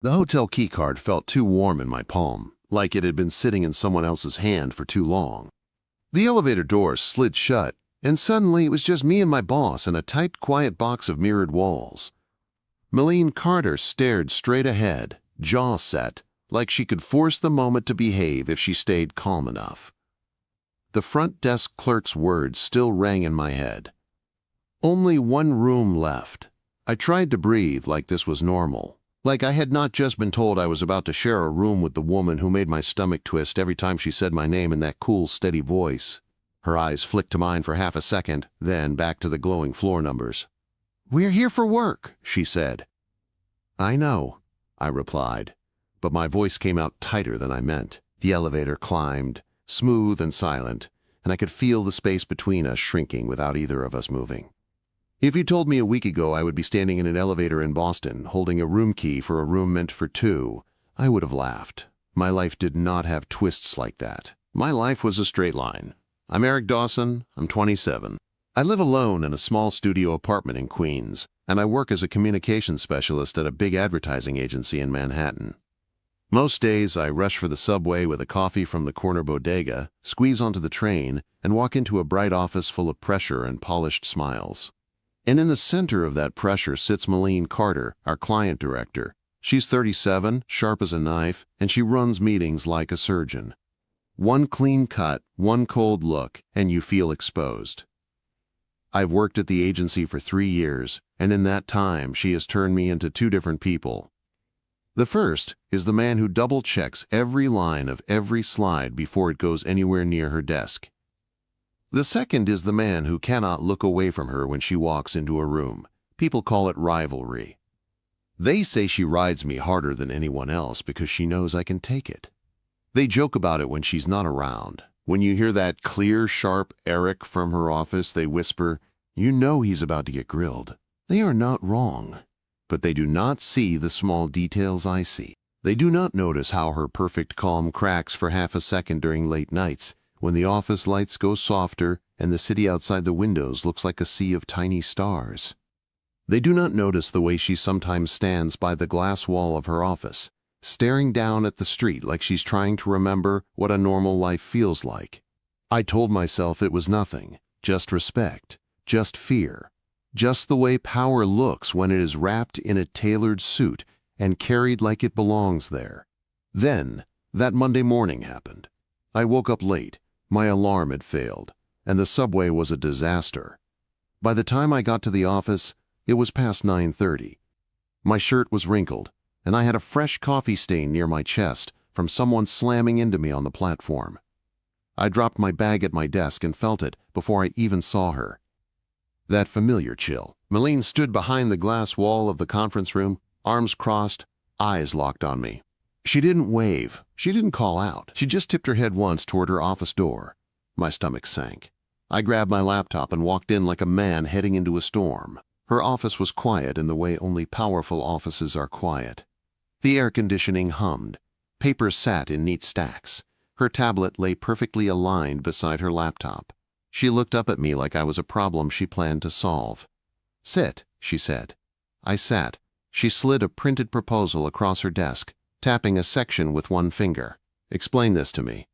The hotel keycard felt too warm in my palm, like it had been sitting in someone else's hand for too long. The elevator doors slid shut, and suddenly it was just me and my boss in a tight, quiet box of mirrored walls. Meline Carter stared straight ahead, jaw set, like she could force the moment to behave if she stayed calm enough. The front desk clerk's words still rang in my head. Only one room left. I tried to breathe like this was normal, like I had not just been told I was about to share a room with the woman who made my stomach twist every time she said my name in that cool, steady voice. Her eyes flicked to mine for half a second, then back to the glowing floor numbers. "We're here for work," she said. "I know," I replied, but my voice came out tighter than I meant. The elevator climbed, smooth and silent, and I could feel the space between us shrinking without either of us moving. If you told me a week ago I would be standing in an elevator in Boston, holding a room key for a room meant for two, I would have laughed. My life did not have twists like that. My life was a straight line. I'm Eric Dawson, I'm 27. I live alone in a small studio apartment in Queens, and I work as a communications specialist at a big advertising agency in Manhattan. Most days I rush for the subway with a coffee from the corner bodega, squeeze onto the train, and walk into a bright office full of pressure and polished smiles. And in the center of that pressure sits Meline Carter, our client director. She's 37, sharp as a knife, and she runs meetings like a surgeon. One clean cut, one cold look, and you feel exposed. I've worked at the agency for 3 years, and in that time she has turned me into two different people. The first is the man who double-checks every line of every slide before it goes anywhere near her desk. The second is the man who cannot look away from her when she walks into a room. People call it rivalry. They say she rides me harder than anyone else because she knows I can take it. They joke about it when she's not around. When you hear that clear, sharp Eric from her office, they whisper, "You know he's about to get grilled." They are not wrong, but they do not see the small details I see. They do not notice how her perfect calm cracks for half a second during late nights, when the office lights go softer and the city outside the windows looks like a sea of tiny stars. They do not notice the way she sometimes stands by the glass wall of her office, staring down at the street like she's trying to remember what a normal life feels like. I told myself it was nothing, just respect, just fear, just the way power looks when it is wrapped in a tailored suit and carried like it belongs there. Then, that Monday morning happened. I woke up late. My alarm had failed, and the subway was a disaster. By the time I got to the office, it was past 9:30. My shirt was wrinkled, and I had a fresh coffee stain near my chest from someone slamming into me on the platform. I dropped my bag at my desk and felt it before I even saw her. That familiar chill. Meline stood behind the glass wall of the conference room, arms crossed, eyes locked on me. She didn't wave. She didn't call out. She just tipped her head once toward her office door. My stomach sank. I grabbed my laptop and walked in like a man heading into a storm. Her office was quiet in the way only powerful offices are quiet. The air conditioning hummed. Papers sat in neat stacks. Her tablet lay perfectly aligned beside her laptop. She looked up at me like I was a problem she planned to solve. "Sit," she said. I sat. She slid a printed proposal across her desk, tapping a section with one finger. "Explain this to me."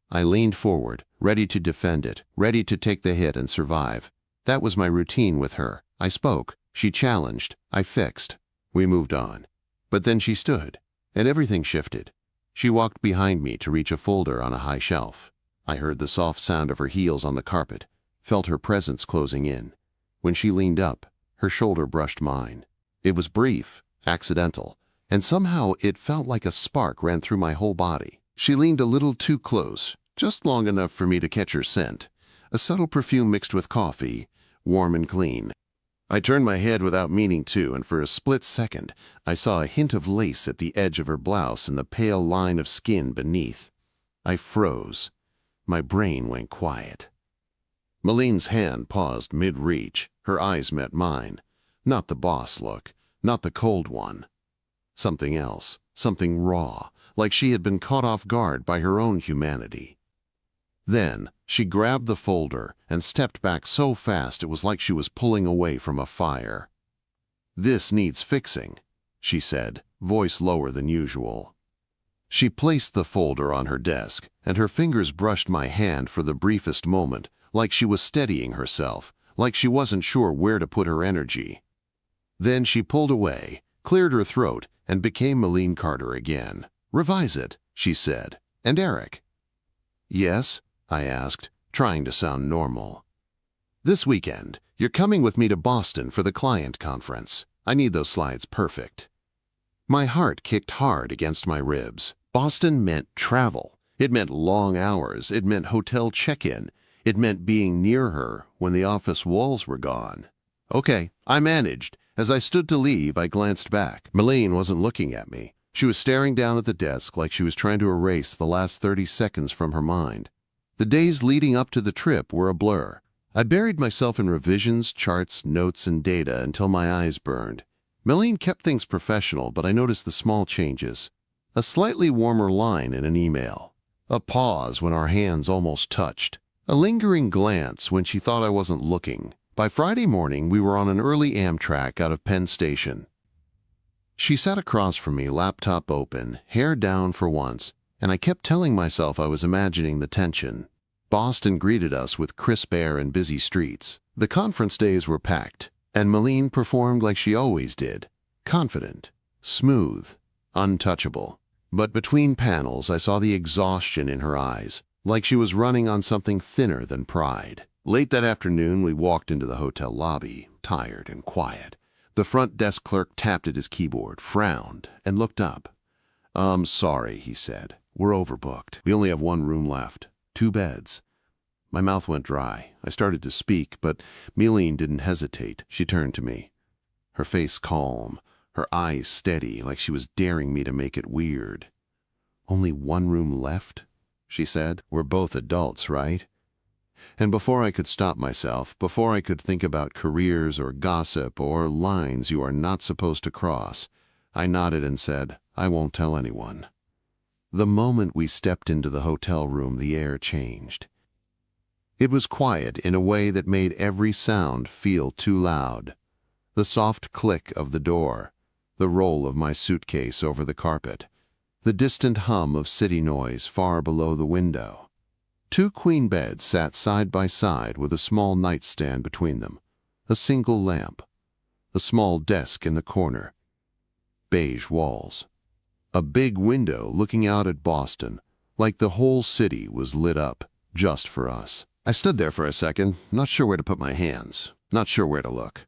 I leaned forward, ready to defend it, ready to take the hit and survive. That was my routine with her. I spoke. She challenged. I fixed. We moved on. But then she stood, and everything shifted. She walked behind me to reach a folder on a high shelf. I heard the soft sound of her heels on the carpet, felt her presence closing in. When she leaned up, her shoulder brushed mine. It was brief, accidental, and somehow it felt like a spark ran through my whole body. She leaned a little too close, just long enough for me to catch her scent, a subtle perfume mixed with coffee, warm and clean. I turned my head without meaning to, and for a split second, I saw a hint of lace at the edge of her blouse and the pale line of skin beneath. I froze. My brain went quiet. Meline's hand paused mid-reach. Her eyes met mine. Not the boss look, not the cold one. Something else, something raw, like she had been caught off guard by her own humanity. Then, she grabbed the folder and stepped back so fast it was like she was pulling away from a fire. "This needs fixing." she said, voice lower than usual. She placed the folder on her desk, and her fingers brushed my hand for the briefest moment, like she was steadying herself, like she wasn't sure where to put her energy. Then she pulled away, cleared her throat, and became Meline Carter again. "Revise it," she said. "And Eric?" "Yes?" I asked, trying to sound normal. "This weekend, you're coming with me to Boston for the client conference. I need those slides perfect." My heart kicked hard against my ribs. Boston meant travel. It meant long hours. It meant hotel check-in. It meant being near her when the office walls were gone. Okay, I managed. As I stood to leave, I glanced back. Meline wasn't looking at me. She was staring down at the desk like she was trying to erase the last 30 seconds from her mind. The days leading up to the trip were a blur. I buried myself in revisions, charts, notes, and data until my eyes burned. Meline kept things professional, but I noticed the small changes. A slightly warmer line in an email. A pause when our hands almost touched. A lingering glance when she thought I wasn't looking. By Friday morning, we were on an early Amtrak out of Penn Station. She sat across from me, laptop open, hair down for once, and I kept telling myself I was imagining the tension. Boston greeted us with crisp air and busy streets. The conference days were packed, and Meline performed like she always did. Confident, smooth, untouchable. But between panels, I saw the exhaustion in her eyes, like she was running on something thinner than pride. Late that afternoon, we walked into the hotel lobby, tired and quiet. The front desk clerk tapped at his keyboard, frowned, and looked up. Sorry," he said. "We're overbooked. We only have one room left. 2 beds." My mouth went dry. I started to speak, but Meline didn't hesitate. She turned to me. Her face calm, her eyes steady, like she was daring me to make it weird. "Only one room left?" she said. "We're both adults, right?" And before I could stop myself, before I could think about careers or gossip or lines you are not supposed to cross, I nodded and said, "I won't tell anyone." The moment we stepped into the hotel room, the air changed. It was quiet in a way that made every sound feel too loud. The soft click of the door, the roll of my suitcase over the carpet, the distant hum of city noise far below the window. 2 queen beds sat side by side with a small nightstand between them, a single lamp, a small desk in the corner, beige walls, a big window looking out at Boston, like the whole city was lit up just for us. I stood there for a second, not sure where to put my hands, not sure where to look.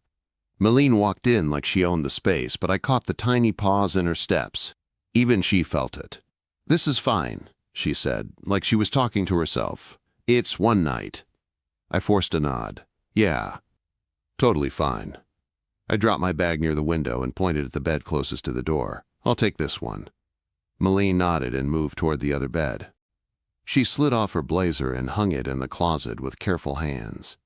Meline walked in like she owned the space, but I caught the tiny pause in her steps. Even she felt it. "This is fine," she said, like she was talking to herself. "It's one night." I forced a nod. "Yeah, totally fine." I dropped my bag near the window and pointed at the bed closest to the door. "I'll take this one." Meline nodded and moved toward the other bed. She slid off her blazer and hung it in the closet with careful hands.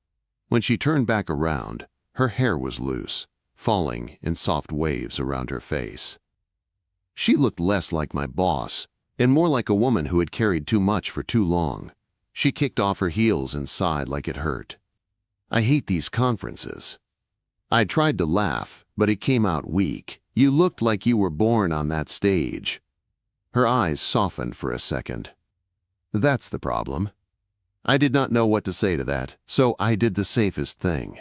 When she turned back around, her hair was loose, falling in soft waves around her face. She looked less like my boss and more like a woman who had carried too much for too long. She kicked off her heels and sighed like it hurt. "I hate these conferences." I tried to laugh, but it came out weak. "You looked like you were born on that stage." Her eyes softened for a second. "That's the problem." I did not know what to say to that, so I did the safest thing.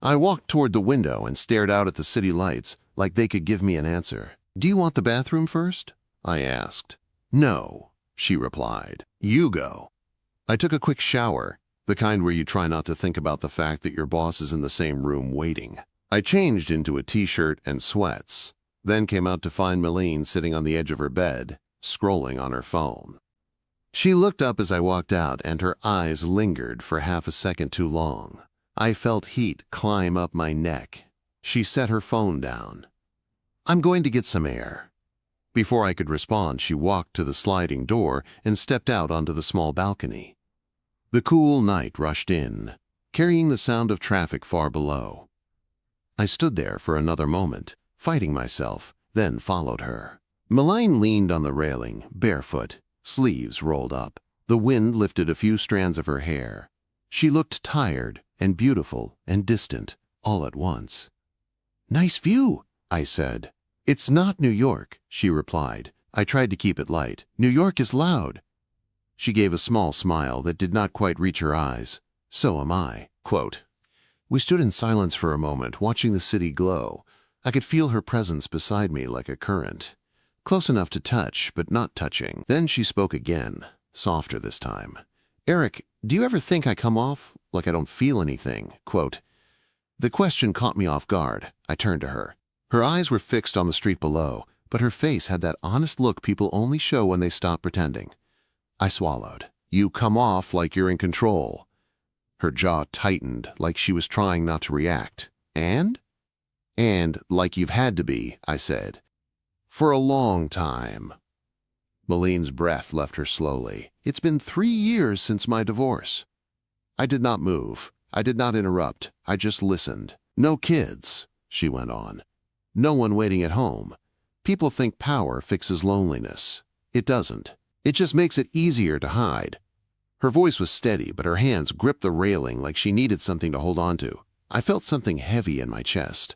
I walked toward the window and stared out at the city lights like they could give me an answer. "Do you want the bathroom first?" I asked. "No," she replied. "You go." I took a quick shower, the kind where you try not to think about the fact that your boss is in the same room waiting. I changed into a t-shirt and sweats, then came out to find Meline sitting on the edge of her bed, scrolling on her phone. She looked up as I walked out, and her eyes lingered for half a second too long. I felt heat climb up my neck. She set her phone down. "I'm going to get some air." Before I could respond, she walked to the sliding door and stepped out onto the small balcony. The cool night rushed in, carrying the sound of traffic far below. I stood there for another moment, fighting myself, then followed her. Meline leaned on the railing, barefoot, sleeves rolled up. The wind lifted a few strands of her hair. She looked tired and beautiful and distant, all at once. "Nice view," I said. "It's not New York," she replied. I tried to keep it light. "New York is loud." She gave a small smile that did not quite reach her eyes. "So am I." Quote, "We stood in silence for a moment, watching the city glow. I could feel her presence beside me like a current. Close enough to touch, but not touching." Then she spoke again, softer this time. "Eric, do you ever think I come off like I don't feel anything?" Quote, the question caught me off guard. I turned to her. Her eyes were fixed on the street below, but her face had that honest look people only show when they stop pretending. I swallowed. "You come off like you're in control." Her jaw tightened, like she was trying not to react. "And?" "And like you've had to be," I said. "For a long time." Meline's breath left her slowly. "It's been 3 years since my divorce." I did not move. I did not interrupt. I just listened. "No kids," she went on. "No one waiting at home. People think power fixes loneliness. It doesn't. It just makes it easier to hide." Her voice was steady, but her hands gripped the railing like she needed something to hold on to. I felt something heavy in my chest.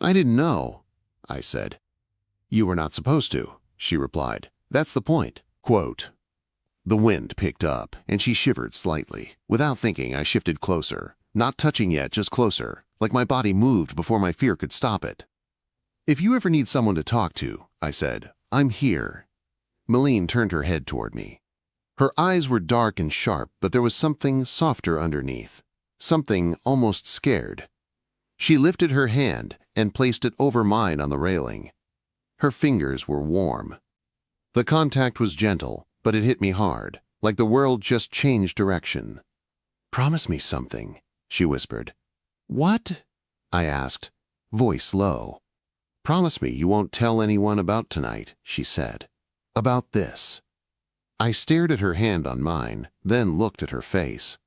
"I didn't know," I said. "You were not supposed to," she replied. "That's the point." Quote, the wind picked up, and she shivered slightly. Without thinking, I shifted closer. Not touching yet, just closer, like my body moved before my fear could stop it. "If you ever need someone to talk to," I said, "I'm here." Meline turned her head toward me. Her eyes were dark and sharp, but there was something softer underneath, something almost scared. She lifted her hand and placed it over mine on the railing. Her fingers were warm. The contact was gentle, but it hit me hard, like the world just changed direction. "Promise me something," she whispered. "What?" I asked, voice low. "Promise me you won't tell anyone about tonight," she said. "About this." I stared at her hand on mine, then looked at her face.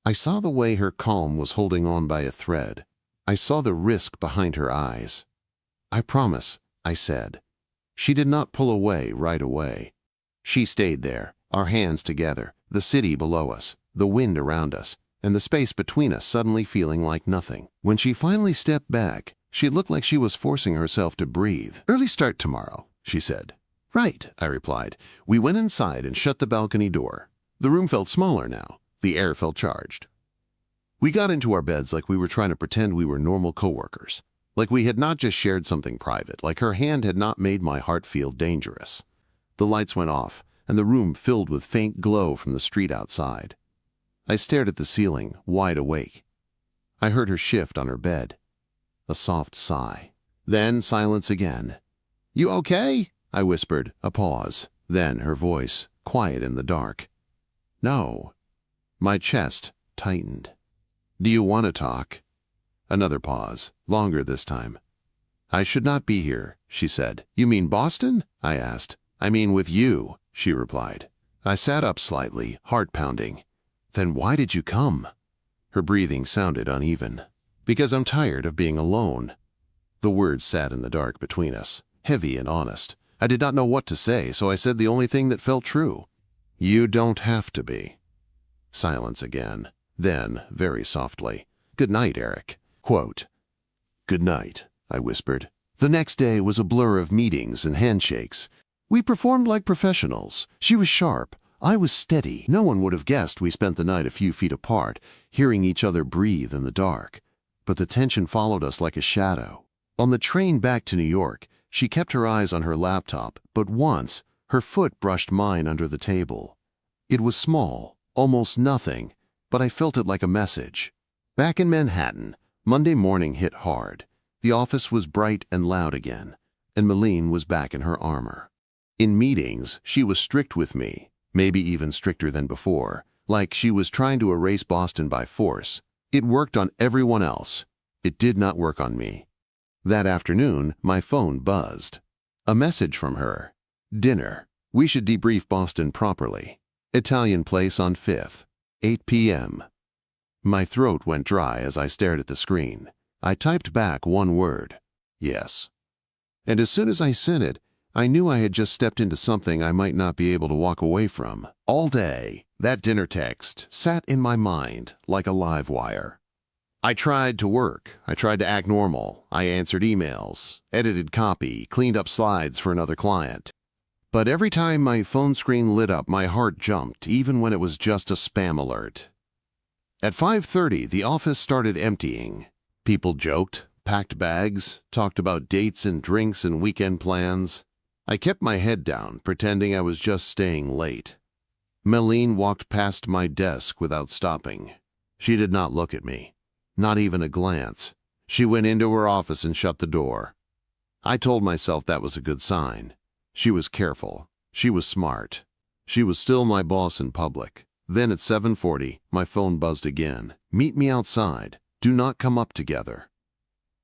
I saw the way her calm was holding on by a thread. I saw the risk behind her eyes. "I promise," I said. She did not pull away right away. She stayed there, our hands together, the city below us, the wind around us, and the space between us suddenly feeling like nothing. When she finally stepped back, she looked like she was forcing herself to breathe. "Early start tomorrow," she said. "Right," I replied. We went inside and shut the balcony door. The room felt smaller now. The air felt charged. We got into our beds like we were trying to pretend we were normal coworkers, like we had not just shared something private, like her hand had not made my heart feel dangerous. The lights went off, and the room filled with faint glow from the street outside. I stared at the ceiling, wide awake. I heard her shift on her bed. A soft sigh. Then silence again. "You okay?" I whispered. A pause. Then her voice, quiet in the dark. "No." My chest tightened. "Do you want to talk?" Another pause, longer this time. "I should not be here," she said. "You mean Boston?" I asked. "I mean with you," she replied. I sat up slightly, heart pounding. "Then why did you come?" Her breathing sounded uneven. "Because I'm tired of being alone." The words sat in the dark between us, heavy and honest. I did not know what to say, so I said the only thing that felt true. "You don't have to be." Silence again. Then, very softly, "Good night, Eric." Quote, "Good night," I whispered. The next day was a blur of meetings and handshakes. We performed like professionals. She was sharp. I was steady. No one would have guessed we spent the night a few feet apart, hearing each other breathe in the dark. But the tension followed us like a shadow. On the train back to New York, she kept her eyes on her laptop, but once, her foot brushed mine under the table. It was small, almost nothing, but I felt it like a message. Back in Manhattan, Monday morning hit hard. The office was bright and loud again, and Meline was back in her armor. In meetings, she was strict with me, maybe even stricter than before, like she was trying to erase Boston by force. It worked on everyone else. It did not work on me. That afternoon, my phone buzzed. A message from her. "Dinner. We should debrief Boston properly. Italian place on 5th, 8 p.m. My throat went dry as I stared at the screen. I typed back one word. "Yes." And as soon as I sent it, I knew I had just stepped into something I might not be able to walk away from. All day, that dinner text sat in my mind like a live wire. I tried to work. I tried to act normal. I answered emails, edited copy, cleaned up slides for another client. But every time my phone screen lit up, my heart jumped, even when it was just a spam alert. At 5:30, the office started emptying. People joked, packed bags, talked about dates and drinks and weekend plans. I kept my head down, pretending I was just staying late. Meline walked past my desk without stopping. She did not look at me. Not even a glance. She went into her office and shut the door. I told myself that was a good sign. She was careful. She was smart. She was still my boss in public. Then at 7:40, my phone buzzed again. Meet me outside. Do not come up together.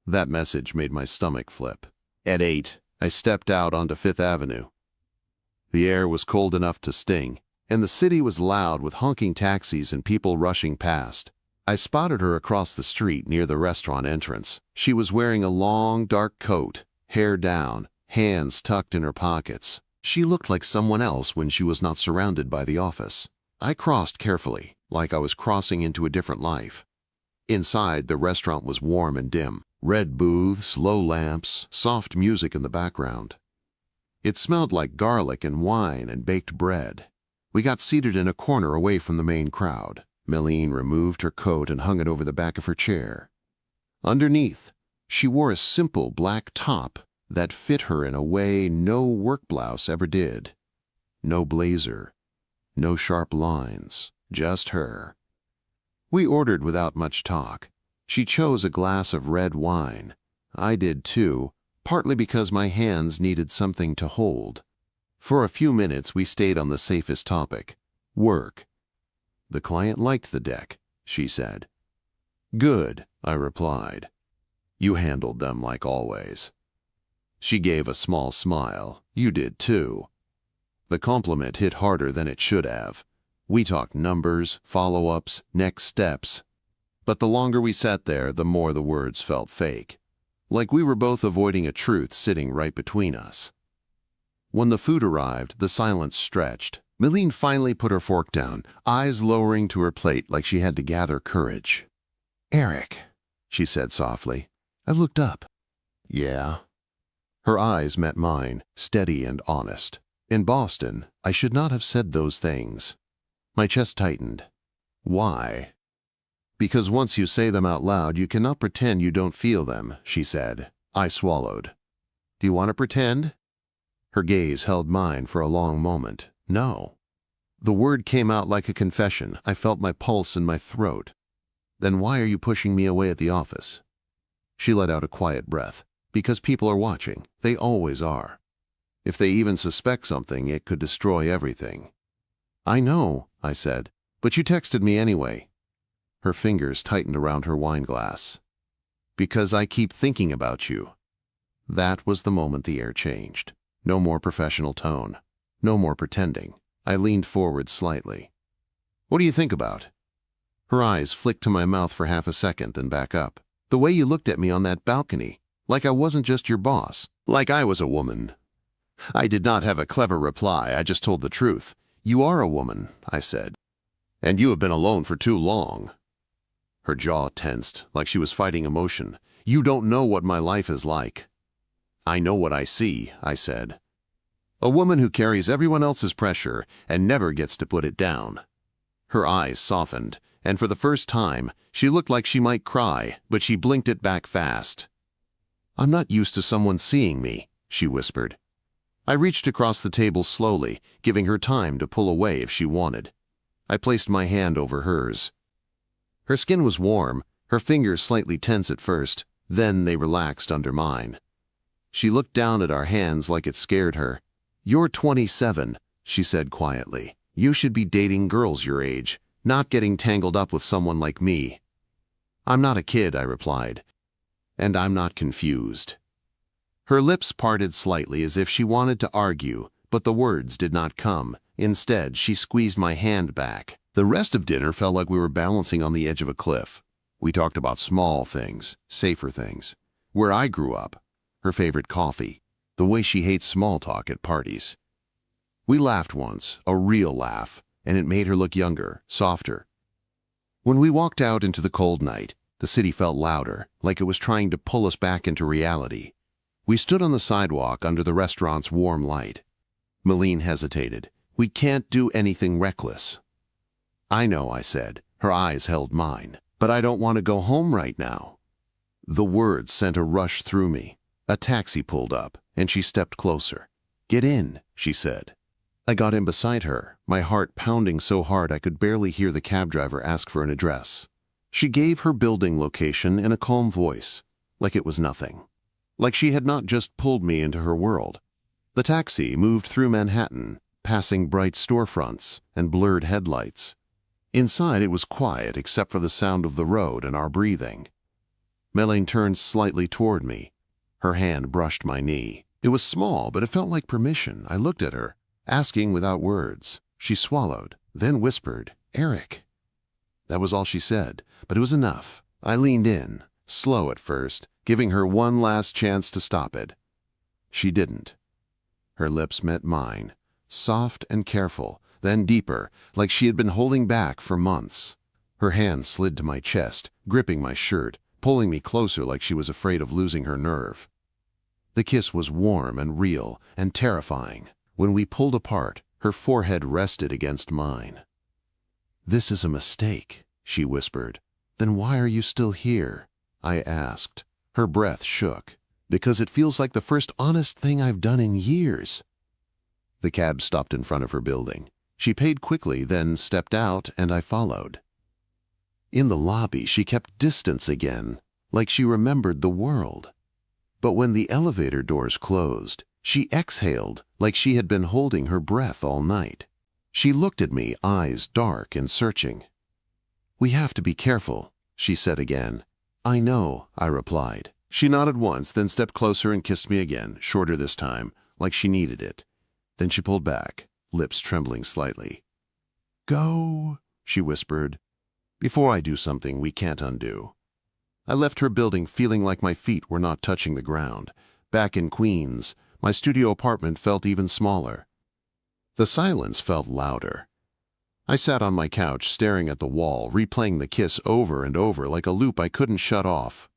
That message made my stomach flip. At 8, I stepped out onto 5th Avenue. The air was cold enough to sting, and the city was loud with honking taxis and people rushing past. I spotted her across the street near the restaurant entrance. She was wearing a long, dark coat, hair down, hands tucked in her pockets. She looked like someone else when she was not surrounded by the office. I crossed carefully, like I was crossing into a different life. Inside, the restaurant was warm and dim. Red booths, low lamps, soft music in the background. It smelled like garlic and wine and baked bread. We got seated in a corner away from the main crowd. Meline removed her coat and hung it over the back of her chair. Underneath, she wore a simple black top that fit her in a way no work blouse ever did. No blazer, no sharp lines, just her. We ordered without much talk. She chose a glass of red wine. I did too, partly because my hands needed something to hold. For a few minutes we stayed on the safest topic, work. The client liked the deck, she said. Good, I replied. You handled them like always. She gave a small smile. You did too. The compliment hit harder than it should have. We talked numbers, follow-ups, next steps. But the longer we sat there, the more the words felt fake. Like we were both avoiding a truth sitting right between us. When the food arrived, the silence stretched. Meline finally put her fork down, eyes lowering to her plate like she had to gather courage. Eric, she said softly. I looked up. Yeah. Her eyes met mine, steady and honest. In Boston, I should not have said those things. My chest tightened. Why? Because once you say them out loud, you cannot pretend you don't feel them, she said. I swallowed. Do you want to pretend? Her gaze held mine for a long moment. No. The word came out like a confession. I felt my pulse in my throat. Then why are you pushing me away at the office? She let out a quiet breath. Because people are watching. They always are. If they even suspect something, it could destroy everything. I know, I said, but you texted me anyway. Her fingers tightened around her wine glass. Because I keep thinking about you. That was the moment the air changed. No more professional tone. No more pretending. I leaned forward slightly. What do you think about? Her eyes flicked to my mouth for half a second, then back up. The way you looked at me on that balcony, like I wasn't just your boss, like I was a woman. I did not have a clever reply, I just told the truth. You are a woman, I said. And you have been alone for too long. Her jaw tensed, like she was fighting emotion. You don't know what my life is like. I know what I see, I said. A woman who carries everyone else's pressure and never gets to put it down. Her eyes softened, and for the first time, she looked like she might cry, but she blinked it back fast. I'm not used to someone seeing me, she whispered. I reached across the table slowly, giving her time to pull away if she wanted. I placed my hand over hers. Her skin was warm, her fingers slightly tense at first, then they relaxed under mine. She looked down at our hands like it scared her. You're 27, she said quietly. You should be dating girls your age, not getting tangled up with someone like me. I'm not a kid, I replied. And I'm not confused. Her lips parted slightly as if she wanted to argue, but the words did not come. Instead, she squeezed my hand back. The rest of dinner felt like we were balancing on the edge of a cliff. We talked about small things, safer things. Where I grew up, her favorite coffee, the way she hates small talk at parties. We laughed once, a real laugh, and it made her look younger, softer. When we walked out into the cold night, The city felt louder, like it was trying to pull us back into reality. We stood on the sidewalk under the restaurant's warm light. Meline hesitated. "We can't do anything reckless." "I know," I said. Her eyes held mine. "But I don't want to go home right now." The words sent a rush through me. A taxi pulled up, and she stepped closer. "Get in," she said. I got in beside her, my heart pounding so hard I could barely hear the cab driver ask for an address. She gave her building location in a calm voice, like it was nothing. Like she had not just pulled me into her world. The taxi moved through Manhattan, passing bright storefronts and blurred headlights. Inside it was quiet except for the sound of the road and our breathing. Meline turned slightly toward me. Her hand brushed my knee. It was small, but it felt like permission. I looked at her, asking without words. She swallowed, then whispered, "Eric." That was all she said, but it was enough. I leaned in, slow at first, giving her one last chance to stop it. She didn't. Her lips met mine, soft and careful, then deeper, like she had been holding back for months. Her hand slid to my chest, gripping my shirt, pulling me closer like she was afraid of losing her nerve. The kiss was warm and real and terrifying. When we pulled apart, her forehead rested against mine. "This is a mistake," she whispered. "Then why are you still here?" I asked. Her breath shook. "Because it feels like the first honest thing I've done in years." The cab stopped in front of her building. She paid quickly, then stepped out, and I followed. In the lobby, she kept distance again, like she remembered the world. But when the elevator doors closed, she exhaled like she had been holding her breath all night. She looked at me, eyes dark and searching. "We have to be careful," she said again. "I know," I replied. She nodded once, then stepped closer and kissed me again, shorter this time, like she needed it. Then she pulled back, lips trembling slightly. "Go," she whispered. "Before I do something we can't undo." I left her building feeling like my feet were not touching the ground. Back in Queens, my studio apartment felt even smaller. The silence felt louder. I sat on my couch staring at the wall, replaying the kiss over and over like a loop I couldn't shut off.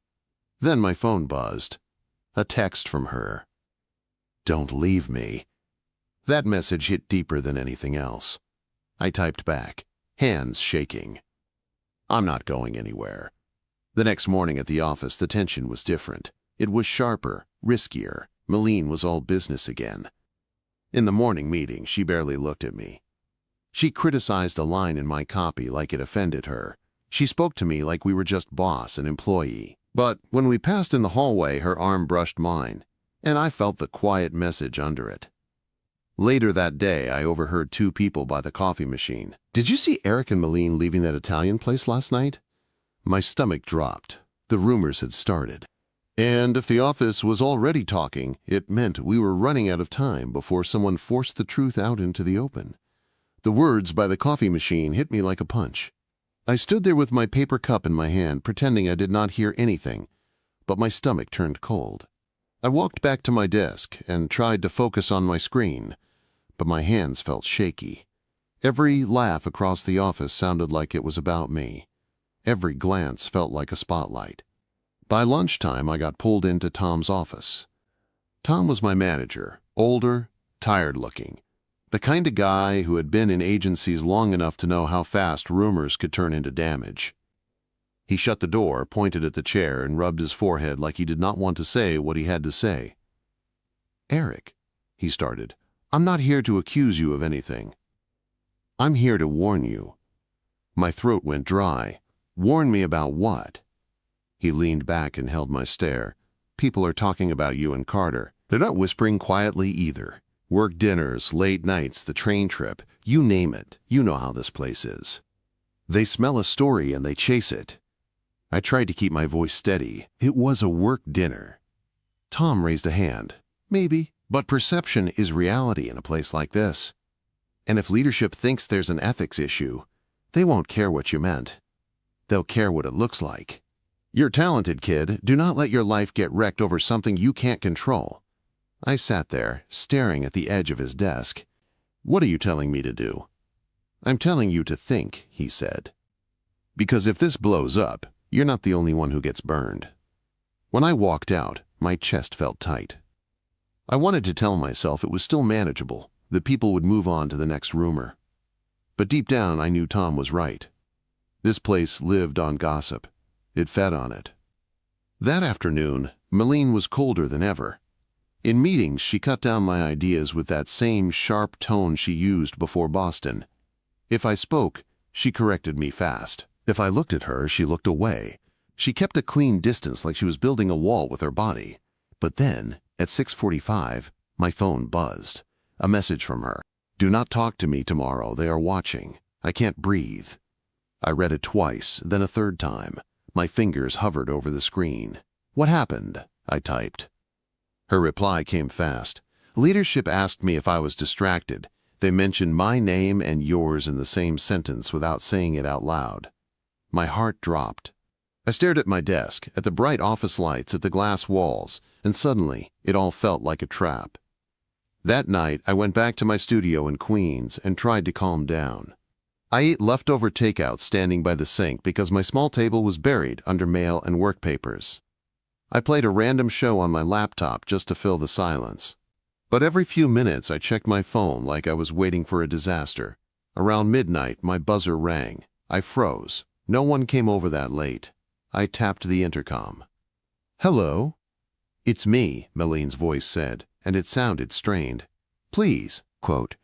Then my phone buzzed. A text from her. "Don't leave me." That message hit deeper than anything else. I typed back, hands shaking. "I'm not going anywhere." The next morning at the office, the tension was different. It was sharper, riskier. Meline was all business again. In the morning meeting, she barely looked at me. She criticized a line in my copy like it offended her. She spoke to me like we were just boss and employee. But when we passed in the hallway, her arm brushed mine, and I felt the quiet message under it. Later that day, I overheard two people by the coffee machine. "Did you see Eric and Meline leaving that Italian place last night?" My stomach dropped. The rumors had started. And if the office was already talking, it meant we were running out of time before someone forced the truth out into the open. The words by the coffee machine hit me like a punch. I stood there with my paper cup in my hand, pretending I did not hear anything, but my stomach turned cold. I walked back to my desk and tried to focus on my screen, but my hands felt shaky. Every laugh across the office sounded like it was about me. Every glance felt like a spotlight. By lunchtime, I got pulled into Tom's office. Tom was my manager, older, tired-looking. The kind of guy who had been in agencies long enough to know how fast rumors could turn into damage. He shut the door, pointed at the chair, and rubbed his forehead like he did not want to say what he had to say. "Eric," he started, "I'm not here to accuse you of anything. I'm here to warn you." My throat went dry. "Warn me about what?" He leaned back and held my stare. "People are talking about you and Carter. They're not whispering quietly either. Work dinners, late nights, the train trip, you name it. You know how this place is. They smell a story and they chase it." I tried to keep my voice steady. "It was a work dinner." Tom raised a hand. "Maybe, but perception is reality in a place like this. And if leadership thinks there's an ethics issue, they won't care what you meant. They'll care what it looks like. You're talented, kid. Do not let your life get wrecked over something you can't control." I sat there, staring at the edge of his desk. "What are you telling me to do?" "I'm telling you to think," he said. "Because if this blows up, You're not the only one who gets burned." When I walked out, my chest felt tight. I wanted to tell myself it was still manageable, that people would move on to the next rumor. But deep down, I knew Tom was right. This place lived on gossip. It fed on it. That afternoon, Meline was colder than ever. In meetings, she cut down my ideas with that same sharp tone she used before Boston. If I spoke, she corrected me fast. If I looked at her, she looked away. She kept a clean distance like she was building a wall with her body. But then, at 6:45, my phone buzzed. A message from her. "Do not talk to me tomorrow. They are watching. I can't breathe." I read it twice, then a third time. My fingers hovered over the screen. "What happened?" I typed. Her reply came fast. "Leadership asked me if I was distracted. They mentioned my name and yours in the same sentence without saying it out loud." My heart dropped. I stared at my desk, at the bright office lights, at the glass walls, and suddenly it all felt like a trap. That night, I went back to my studio in Queens and tried to calm down. I ate leftover takeout standing by the sink because my small table was buried under mail and work papers. I played a random show on my laptop just to fill the silence. But every few minutes I checked my phone like I was waiting for a disaster. Around midnight, my buzzer rang. I froze. No one came over that late. I tapped the intercom. "Hello?" "It's me," Meline's voice said, and it sounded strained. "Please," quote.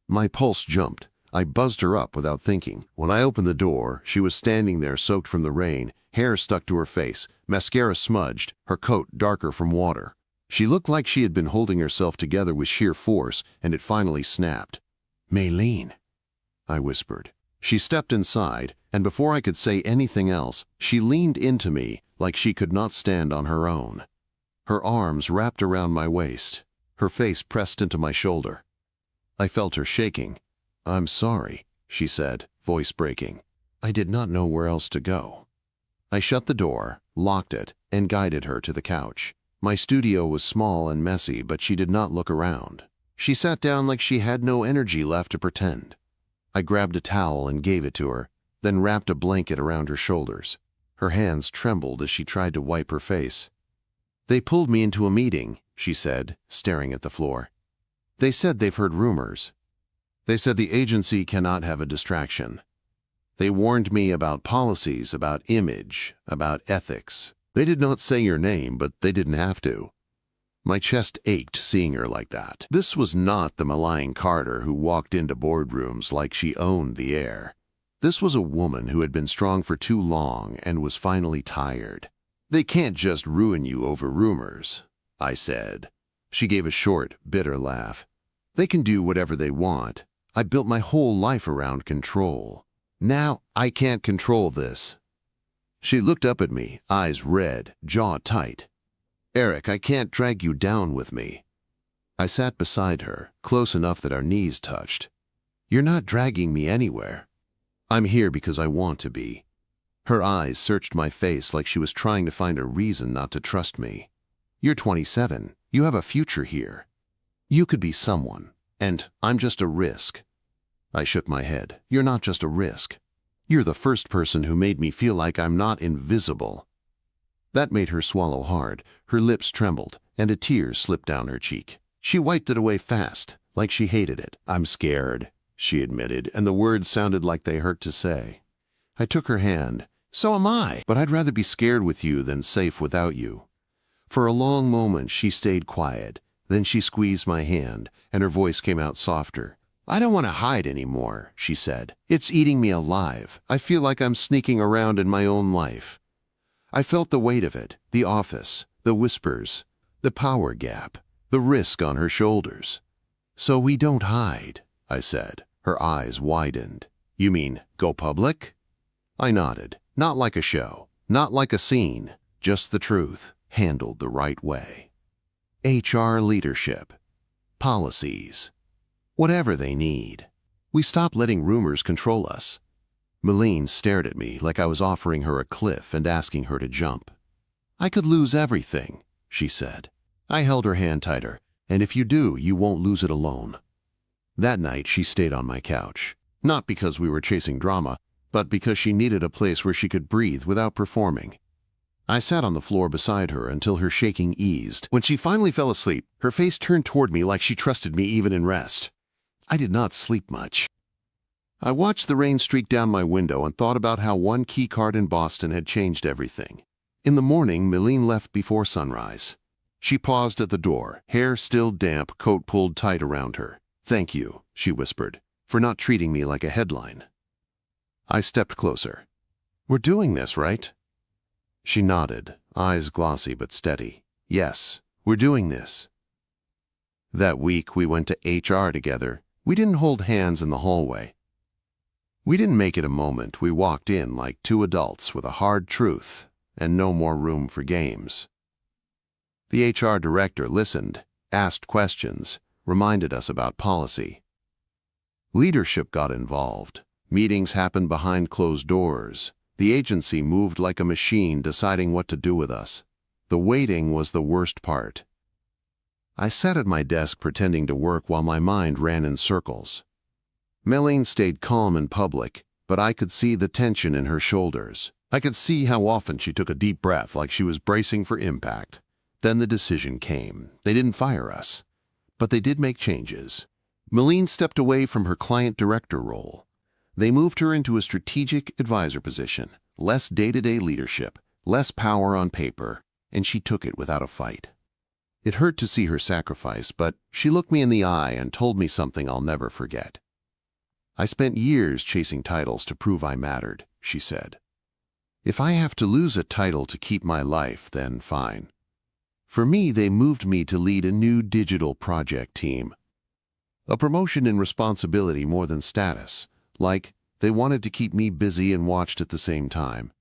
My pulse jumped. I buzzed her up without thinking. When I opened the door, she was standing there soaked from the rain, hair stuck to her face, mascara smudged, her coat darker from water. She looked like she had been holding herself together with sheer force, and it finally snapped. "Meline," I whispered. She stepped inside, and before I could say anything else, she leaned into me like she could not stand on her own. Her arms wrapped around my waist, her face pressed into my shoulder. I felt her shaking. "I'm sorry," she said, voice breaking. "I did not know where else to go." I shut the door, locked it, and guided her to the couch. My studio was small and messy, but she did not look around. She sat down like she had no energy left to pretend. I grabbed a towel and gave it to her, then wrapped a blanket around her shoulders. Her hands trembled as she tried to wipe her face. "They pulled me into a meeting," she said, staring at the floor. "They said they've heard rumors. They said the agency cannot have a distraction. They warned me about policies, about image, about ethics. They did not say your name, but they didn't have to." My chest ached seeing her like that. This was not the Meline Carter who walked into boardrooms like she owned the air. This was a woman who had been strong for too long and was finally tired. "They can't just ruin you over rumors," I said. She gave a short, bitter laugh. "They can do whatever they want. I built my whole life around control. Now I can't control this." She looked up at me, eyes red, jaw tight. "Eric, I can't drag you down with me." I sat beside her, close enough that our knees touched. "You're not dragging me anywhere. I'm here because I want to be." Her eyes searched my face like she was trying to find a reason not to trust me. "You're 27. You have a future here. You could be someone, and I'm just a risk." I shook my head. "You're not just a risk. You're the first person who made me feel like I'm not invisible." That made her swallow hard. Her lips trembled, and a tear slipped down her cheek. She wiped it away fast, like she hated it. "I'm scared," she admitted, and the words sounded like they hurt to say. I took her hand. "So am I, but I'd rather be scared with you than safe without you." For a long moment she stayed quiet. Then she squeezed my hand, and her voice came out softer. "I don't want to hide anymore," she said. "It's eating me alive. I feel like I'm sneaking around in my own life." I felt the weight of it, the office, the whispers, the power gap, the risk on her shoulders. "So we don't hide," I said. Her eyes widened. "You mean go public?" I nodded. "Not like a show, not like a scene, just the truth, handled the right way. HR leadership, policies, whatever they need. We stop letting rumors control us." Meline stared at me like I was offering her a cliff and asking her to jump. "I could lose everything," she said. I held her hand tighter. "And if you do, you won't lose it alone." That night she stayed on my couch, not because we were chasing drama, but because she needed a place where she could breathe without performing. I sat on the floor beside her until her shaking eased. When she finally fell asleep, her face turned toward me like she trusted me even in rest. I did not sleep much. I watched the rain streak down my window and thought about how one key card in Boston had changed everything. In the morning, Meline left before sunrise. She paused at the door, hair still damp, coat pulled tight around her. "Thank you," she whispered, "for not treating me like a headline." I stepped closer. "We're doing this, right?" She nodded, eyes glossy but steady. "Yes, we're doing this." That week, we went to HR together. We didn't hold hands in the hallway. We didn't make it a moment. We walked in like two adults with a hard truth and no more room for games. The HR director listened, asked questions, reminded us about policy. Leadership got involved. Meetings happened behind closed doors. The agency moved like a machine, deciding what to do with us. The waiting was the worst part. I sat at my desk pretending to work while my mind ran in circles. Meline stayed calm in public, but I could see the tension in her shoulders. I could see how often she took a deep breath like she was bracing for impact. Then the decision came. They didn't fire us, but they did make changes. Meline stepped away from her client director role. They moved her into a strategic advisor position, less day-to-day leadership, less power on paper, and she took it without a fight. It hurt to see her sacrifice, but she looked me in the eye and told me something I'll never forget. "I spent years chasing titles to prove I mattered," she said. "If I have to lose a title to keep my life, then fine." For me, they moved me to lead a new digital project team. A promotion in responsibility more than status. Like, they wanted to keep me busy and watched at the same time.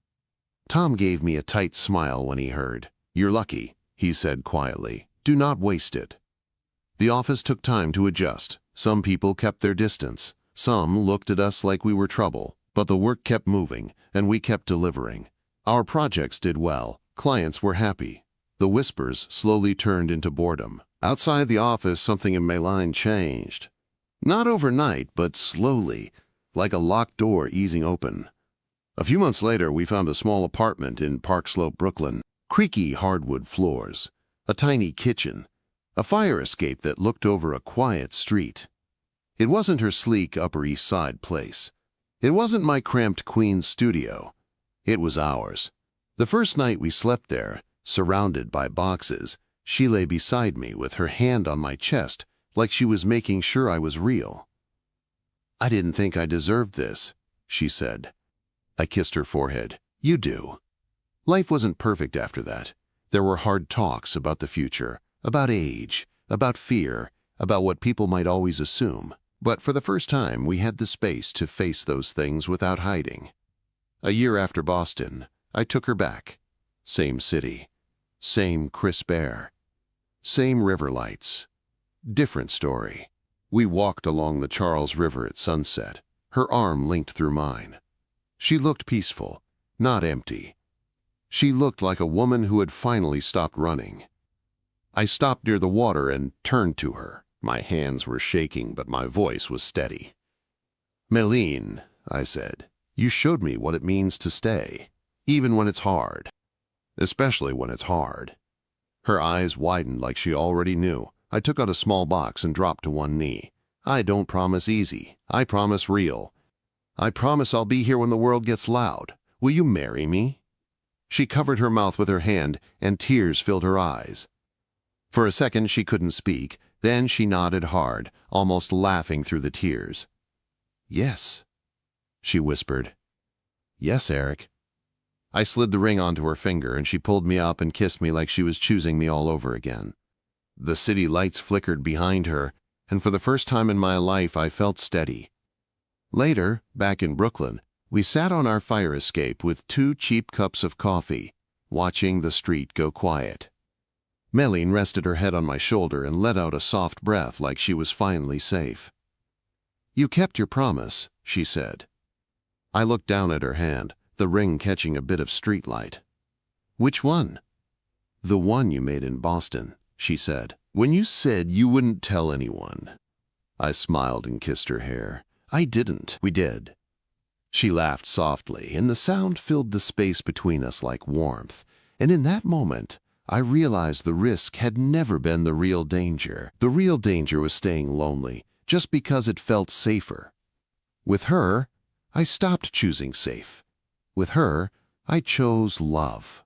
Tom gave me a tight smile when he heard. "You're lucky," he said quietly. "Do not waste it." The office took time to adjust. Some people kept their distance. Some looked at us like we were trouble. But the work kept moving, and we kept delivering. Our projects did well. Clients were happy. The whispers slowly turned into boredom. Outside the office, something in Meline changed. Not overnight, but slowly, like a locked door easing open. A few months later, we found a small apartment in Park Slope, Brooklyn. Creaky hardwood floors, a tiny kitchen, a fire escape that looked over a quiet street. It wasn't her sleek Upper East Side place. It wasn't my cramped Queens studio. It was ours. The first night we slept there, surrounded by boxes, she lay beside me with her hand on my chest like she was making sure I was real. "I didn't think I deserved this," she said. I kissed her forehead. "You do." Life wasn't perfect after that. There were hard talks about the future, about age, about fear, about what people might always assume. But for the first time, we had the space to face those things without hiding. A year after Boston, I took her back. Same city, same crisp air, same river lights. Different story. We walked along the Charles River at sunset, her arm linked through mine. She looked peaceful, not empty. She looked like a woman who had finally stopped running. I stopped near the water and turned to her. My hands were shaking, but my voice was steady. "Meline," I said, "you showed me what it means to stay, even when it's hard. Especially when it's hard." Her eyes widened like she already knew. I took out a small box and dropped to one knee. "I don't promise easy. I promise real. I promise I'll be here when the world gets loud. Will you marry me?" She covered her mouth with her hand, and tears filled her eyes. For a second, she couldn't speak. Then she nodded hard, almost laughing through the tears. "Yes," she whispered. "Yes, Eric." I slid the ring onto her finger, and she pulled me up and kissed me like she was choosing me all over again. The city lights flickered behind her, and for the first time in my life, I felt steady. Later, back in Brooklyn, we sat on our fire escape with 2 cheap cups of coffee, watching the street go quiet. Meline rested her head on my shoulder and let out a soft breath like she was finally safe. "You kept your promise," she said. I looked down at her hand, the ring catching a bit of streetlight. "Which one?" "The one you made in Boston," she said. "When you said you wouldn't tell anyone." I smiled and kissed her hair. "I didn't." "We did." She laughed softly, and the sound filled the space between us like warmth. And in that moment, I realized the risk had never been the real danger. The real danger was staying lonely, just because it felt safer. With her, I stopped choosing safe. With her, I chose love.